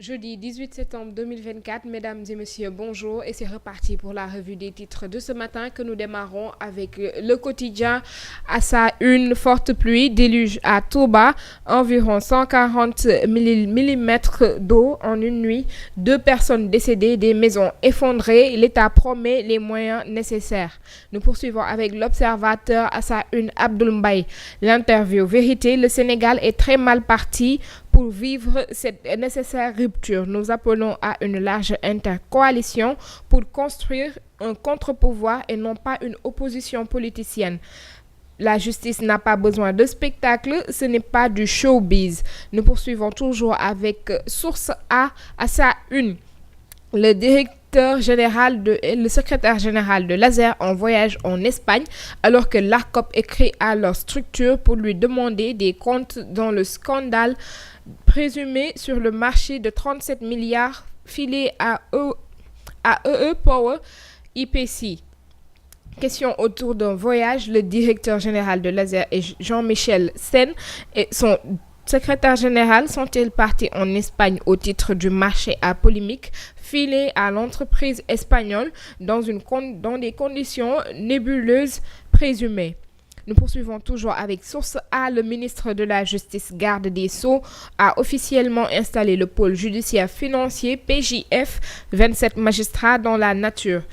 Jeudi 18 septembre 2024, mesdames et messieurs, bonjour et c'est reparti pour la revue des titres de ce matin que nous démarrons avec le quotidien à sa une. Forte pluie, déluge à Touba, environ 140 millimètres d'eau en une nuit, 2 personnes décédées, des maisons effondrées, l'État promet les moyens nécessaires. Nous poursuivons avec l'observateur à sa une, Abdoul Mbaye. L'interview vérité, le Sénégal est très mal parti pour vivre cette nécessaire rupture. Nous appelons à une large intercoalition pour construire un contre-pouvoir et non pas une opposition politicienne. La justice n'a pas besoin de spectacle, ce n'est pas du showbiz. Nous poursuivons toujours avec Source A à sa une. Le secrétaire général de l'ASER en voyage en Espagne alors que l'ARCOP écrit à leur structure pour lui demander des comptes dans le scandale présumé sur le marché de 37 milliards filés à EE Power IPC. Question autour d'un voyage, le directeur général de l'ASER et Jean-Michel Sen et son secrétaire général sont-ils partis en Espagne au titre du marché à polémique filé à l'entreprise espagnole dans des conditions nébuleuses présumées. Nous poursuivons toujours avec Source A. Le ministre de la Justice, garde des Sceaux, a officiellement installé le pôle judiciaire financier PJF, 27 magistrats dans la nature.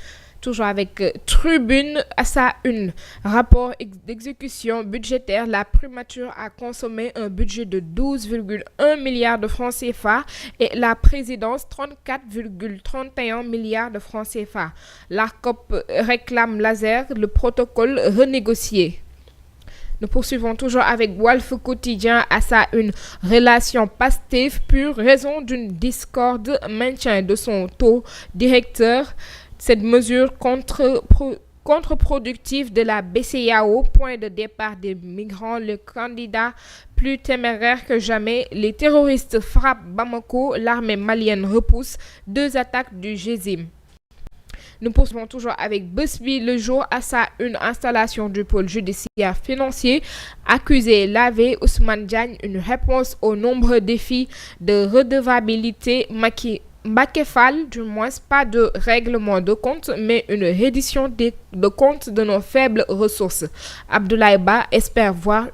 Toujours avec Tribune à sa une. Rapport d'exécution budgétaire, la primature a consommé un budget de 12,1 milliards de francs CFA et la présidence 34,31 milliards de francs CFA. L'ARCOP réclame l'ASER, le protocole renégocié. Nous poursuivons toujours avec Walf Quotidien à sa une. Relation Pastef pure, raison d'une discorde, maintien de son taux directeur. Cette mesure contre-productive de la BCEAO, point de départ des migrants, le candidat plus téméraire que jamais. Les terroristes frappent Bamako, l'armée malienne repousse 2 attaques du GESIM. Nous poursuivons toujours avec Busby le jour à sa une. Installation du pôle judiciaire financier. Accusé lavé, Ousmane Diagne, une réponse aux nombreux défis de redevabilité Mbacké Fall, du moins pas de règlement de compte, mais une reddition de compte de nos faibles ressources. Abdoulaye Ba espère voir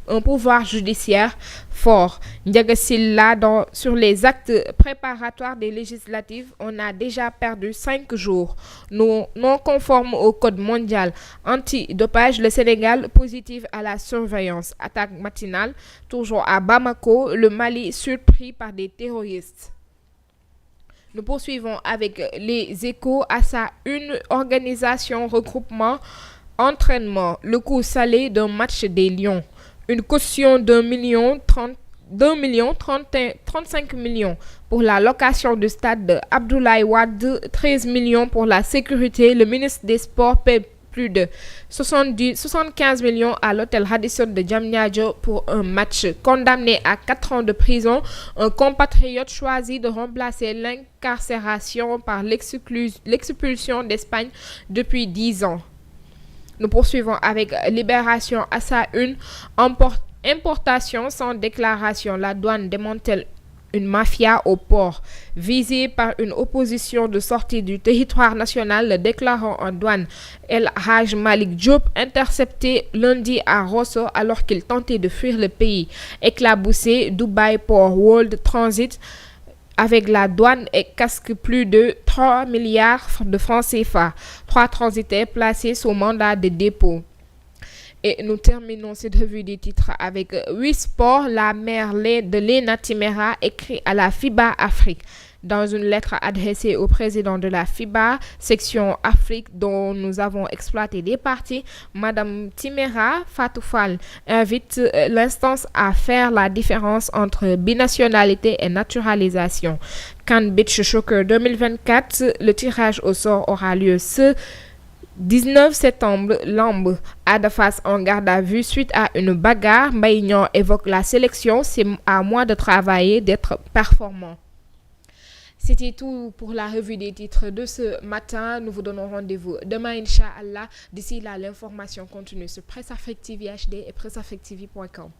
un pouvoir judiciaire fort. Ndiaga Sylla sur les actes préparatoires des législatives, on a déjà perdu 5 jours. Non conformes au code mondial anti-dopage, le Sénégal positif à la surveillance. Attaque matinale, toujours à Bamako, le Mali surpris par des terroristes. Nous poursuivons avec les Échos à sa une. Organisation, regroupement, entraînement, le coup salé d'un match des Lions. Une caution d'1 million 35 millions pour la location du stade de Abdoulaye Wade, 13 millions pour la sécurité. Le ministre des Sports paie plus de 75 millions à l'hôtel Radisson de Diamniadio pour un match. Condamné à 4 ans de prison, un compatriote choisit de remplacer l'incarcération par l'expulsion d'Espagne depuis 10 ans. Nous poursuivons avec Libération à sa une. Importation sans déclaration. La douane démantèle une mafia au port. Visée par une opposition de sortie du territoire national, le déclarant en douane El Haj Malik Diop, intercepté lundi à Rosso alors qu'il tentait de fuir le pays. Éclaboussé, Dubai Port World Transit avec la douane et casque plus de 3 milliards de francs CFA. 3 transitaires placés sous mandat de dépôt. Et nous terminons cette revue des titres avec 8 sports. La mère de Lena Timera écrit à la FIBA Afrique. Dans une lettre adressée au président de la FIBA, section Afrique, dont nous avons exploité des parties, Madame Timera Fatou Fall invite l'instance à faire la différence entre binationalité et naturalisation. CAN Beach Soccer 2024, le tirage au sort aura lieu ce 19 septembre, Lambe Ada Fass en garde à vue suite à une bagarre. Mbaye Niang évoque la sélection, c'est à moi de travailler, d'être performant. C'était tout pour la revue des titres de ce matin. Nous vous donnons rendez-vous demain, Inch'Allah. D'ici là, l'information continue sur Presse Afrique TV HD et presseafrictv.com.